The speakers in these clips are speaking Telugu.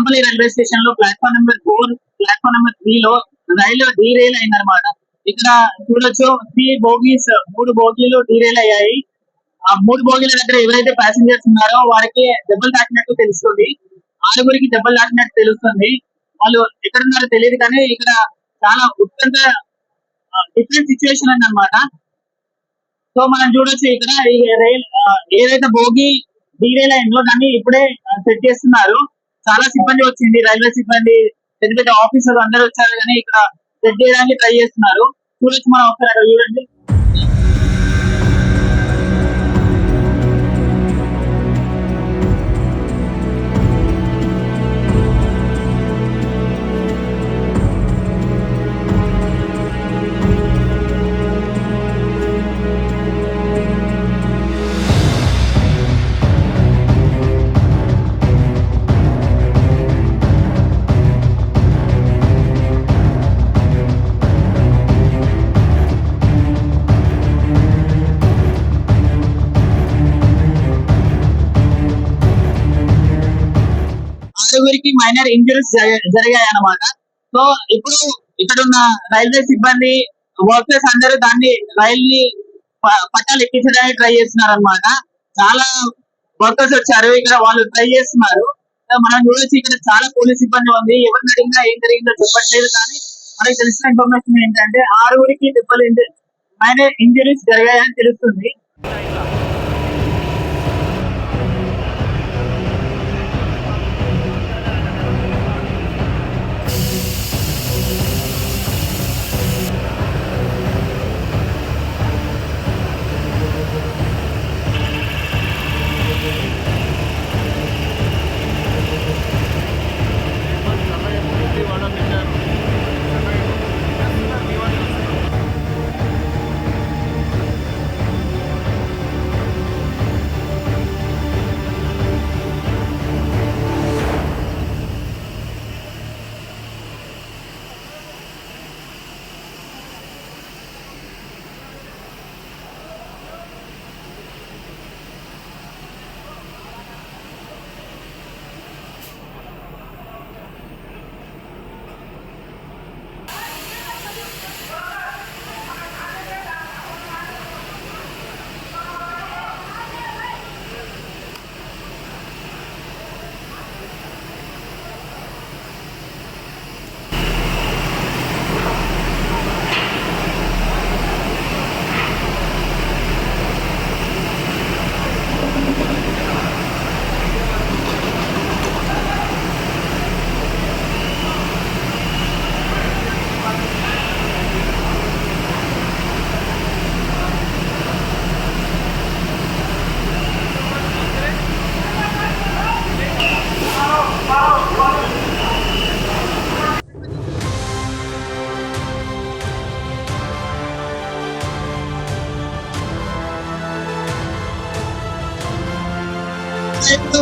నాంపల్లి రైల్వే స్టేషన్ లో ప్లాట్ఫామ్ నెంబర్ 4, ప్లాట్ఫామ్ నెంబర్ 3 లో రైలు డీరైల్ అయిందనమాట. ఇక్కడ చూడొచ్చు 3 బోగీలు డీరైల్ అయ్యాయి. ఆ 3 బోగీల దగ్గర ఎవరైతే ప్యాసింజర్స్ ఉన్నారో వారికి దెబ్బలు తాకినట్టు తెలుస్తుంది. 6గురికి దెబ్బలు తాకినట్టు తెలుస్తుంది. వాళ్ళు ఎక్కడున్నారో తెలియదు కానీ ఇక్కడ చాలా ఉత్కంఠ డిఫరెంట్ సిచ్యువేషన్ అన్నమాట. సో మనం చూడొచ్చు ఇక్కడ ఈ రైల్ ఏదైతే బోగి డీరైల్ అయిందో దాన్ని ఇప్పుడే సెట్ చేస్తున్నారు. చాలా సిబ్బంది వచ్చింది, రైల్వే సిబ్బంది, పెద్ద పెద్ద ఆఫీసర్లు అందరూ వచ్చారు కానీ ఇక్కడ సెట్ చేయడానికి ట్రై చేస్తున్నారు. చూడొచ్చు మనం ఒకసారి అక్కడ చూడండి. ఆరుగురికి మైనర్ ఇంజరీస్ జరిగాయి అన్నమాట. సో ఇప్పుడు ఇక్కడ ఉన్న రైల్వే సిబ్బంది, వర్కర్స్ అందరూ దాన్ని రైల్ ని పట్టాలు ఎక్కించడానికి ట్రై చేస్తున్నారు అనమాట. చాలా వర్కర్స్ వచ్చారు, ఇక్కడ వాళ్ళు ట్రై చేస్తున్నారు. మనం చూడొచ్చు ఇక్కడ చాలా పోలీస్ సిబ్బంది ఉంది. ఎవరిని అడిగినా ఏం జరిగిందో చెప్పట్లేదు. కానీ మనకి తెలిసిన ఇన్ఫర్మేషన్ ఏంటంటే 6గురికి దెబ్బలు మైనర్ ఇంజరీస్ జరిగాయని తెలుస్తుంది.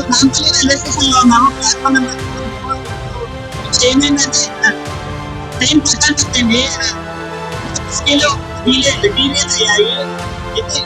నాంపల్లి రైల్వే స్టేషన్ లో ఉన్నాము. ప్లాట్ఫామ్ నెంబర్ ఏమైందంటే ట్రైన్ పక్కన పెట్టండి, డీరైల్ అయ్యాయి. అయితే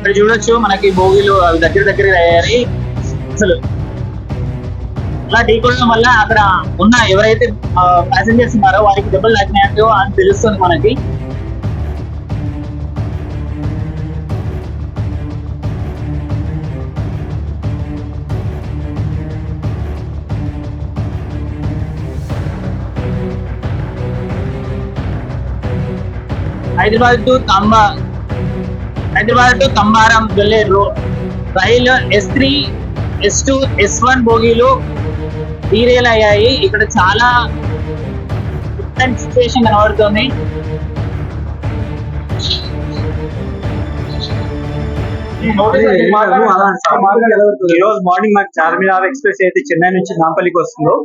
ఇక్కడ చూడొచ్చు మనకి బోగీలు అవి దగ్గర అయ్యాయి. అసలు అలా ఢీకొనడం వల్ల అక్కడ ఉన్న ఎవరైతే ప్యాసింజర్స్ ఉన్నారో వారికి దెబ్బలు తాకినట్టు అని తెలుస్తుంది మనకి. హైదరాబాద్ టు తంబారం వెళ్ళే రైలు S3, S2, S1 బోగీలు డీరేల్ అయ్యాయి. ఇక్కడ చాలా సిచ్యువేషన్ కనబడుతుంది. ఈ రోజు మార్నింగ్ మాకు చార్మినార్ ఎక్స్ప్రెస్ అయితే చెన్నై నుంచి నాంపల్లికి వస్తుందో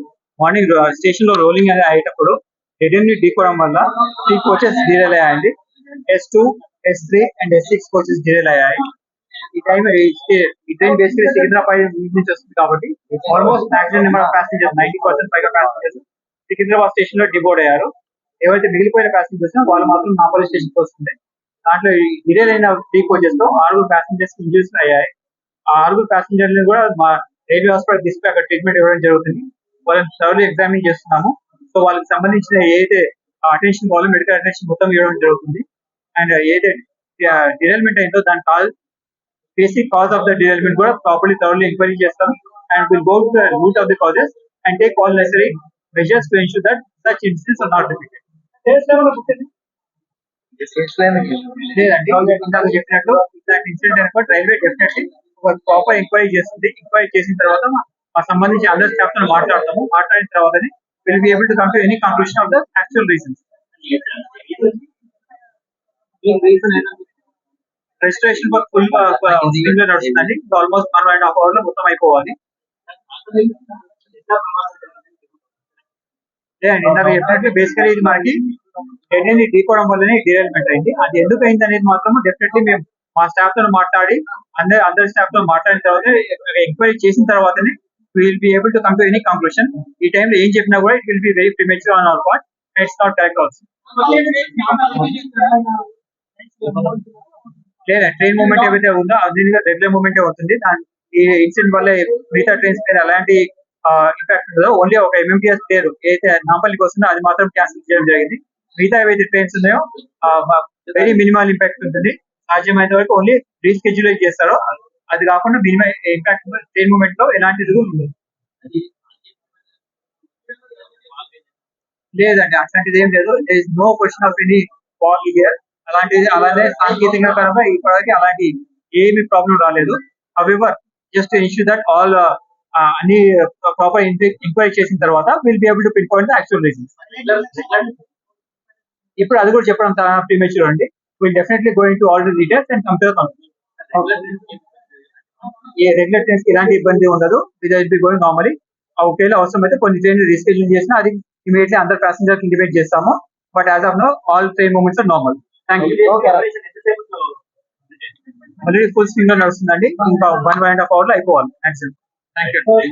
మార్నింగ్ స్టేషన్ లో రోలింగ్ అనేది అయ్యేటప్పుడు ఎడెన్ని ఢీకోవడం వల్ల 3 కోచెస్ డీరేల్ అయ్యాయండి. S2, S3 and S6 coaches derail అయ్యాయి. ఈ టైం ఈ ట్రైన్ బేసికలీ సికింద్రాబాద్ నుంచి వస్తుంది కాబట్టి almost maximum number of passengers 90% పైగా ప్యాసింజర్స్ సికింద్రాబాద్ స్టేషన్ లో డిబోర్డ్ అయ్యారు. ఎవరైతే మిగిలిపోయిన ప్యాసింజర్స్ వాళ్ళు మాత్రం నాంపల్లి స్టేషన్ కి వస్తుంది. దాంట్లో డిరేల్ అయిన 3 కోచెస్ తో 6 ప్యాసింజర్స్ ఇంజూరీస్ అయ్యాయి. ఆ 6 ప్యాసింజర్లు కూడా మా రైల్వే హాస్పిటల్ తీసుకుని అక్కడ ట్రీట్మెంట్ ఇవ్వడం జరుగుతుంది. వాళ్ళని థర్లీ ఎగ్జామిన్ చేస్తున్నాము. సో వాళ్ళకి సంబంధించిన ఏదైతే అటెన్షన్ కావాలో మెడికల్ అటెన్షన్ మొత్తం ఇవ్వడం జరుగుతుంది. అండ్ ఏదైతే డిరైల్మెంట్ అయిందో దాని basic cause of the derailment కూడా ప్రాపర్లీ థర్లీ ఎంక్వైరీ చేస్తాం. And will go to the root of the causes and take all necessary measures to ensure that such incidents are not repeated. లేదండి, ఇందాక చెప్పినట్టు ఇలాంటి ఇన్సిడెంట్ అనుకోండి రైల్వే డెఫినెట్లీ ఒక ప్రాపర్ ఎంక్వైరీ చేస్తుంది. ఎంక్వైరీ చేసిన తర్వాత ఆ సంబంధించి అందరి స్టాఫ్ తో మాట్లాడతాము. మాట్లాడిన తర్వాత will be able to come to any conclusion of the actual reasons. Registration full నడుస్తుందండి. ఆల్మోస్ట్ 1.5 hours లో మొత్తం అయిపోవాలి. లేదండి, ఇందాక చెప్పినట్టు బేసికలీ ఇది మనకి ఎన్ని ఢీకోవడం వల్లనే డిరైల్మెంట్ అయింది. అది ఎందుకు అయింది అనేది మాత్రం డెఫినెట్లీ మేము మా స్టాఫ్ తో మాట్లాడి అందరి స్టాఫ్ తో మాట్లాడిన తర్వాత ఎంక్వైరీ చేసిన తర్వాతనే will be able to come to any conclusion. ఈ టైంలో ఏం చెప్పినా కూడా it will be very premature on hour part. It's not correct also. లేదా ట్రైన్ మూవ్మెంట్ ఏవైతే ఉందో అది రెగ్యులర్ మూవ్మెంట్ అవుతుంది. ఈ ఇన్సిడెంట్ వల్ల మిగతా ట్రైన్స్ మీద ఎలాంటి ఇంపాక్ట్ ఉండదు. ఓన్లీ ఒక MMTS పేరు ఏదైతే నాంపల్లికి వస్తుందో అది మాత్రం క్యాన్సిల్ చేయడం జరిగింది. మిగతా ఏవైతే ట్రైన్స్ ఉన్నాయో వెరీ మినిమల్ ఇంపాక్ట్ ఉంటుంది. సాధ్యమైనంత వరకు ఓన్లీ రీస్కెడ్యూల్ చేస్తారో అది కాకుండా మినిమం ఇంపాక్ట్ ట్రైన్ మూవ్మెంట్ లో ఎలాంటిది ఉండదు. లేదండి, అట్లాంటిది ఏం లేదు. No question of any foul here. అలాంటిది అలానే సాంకేతిక పరంగా ఇప్పటివరకు అలాంటి ఏమి ప్రాబ్లం రాలేదు. However just ensure that all అన్ని ప్రాపర్ ఎంక్వైరీ చేసిన తర్వాత will be able to pinpoint the actual reasons. ఇప్పుడు అది కూడా చెప్పడం ప్రీమేచ్యూర్ అండి. Will definitely going to all the details and come to the conclusion. ఏ రెగ్యులర్ ట్రైన్స్ కి ఎలాంటి ఇబ్బంది ఉండదు. Will be going normally. ఒకవేళ అవసరం అయితే కొన్ని ట్రైన్లు రీస్కెడ్యూల్ చేసినా అది ఇమీడియట్లీ అందరు ప్యాసింజర్ కి ఇంటిమేట్ చేస్తాము. But as of now all train movements are normal. Thank you. Already full speed లో నడుస్తుందండి. ఇంకా 1.5 hours లో అయిపోవాలి. Thank you.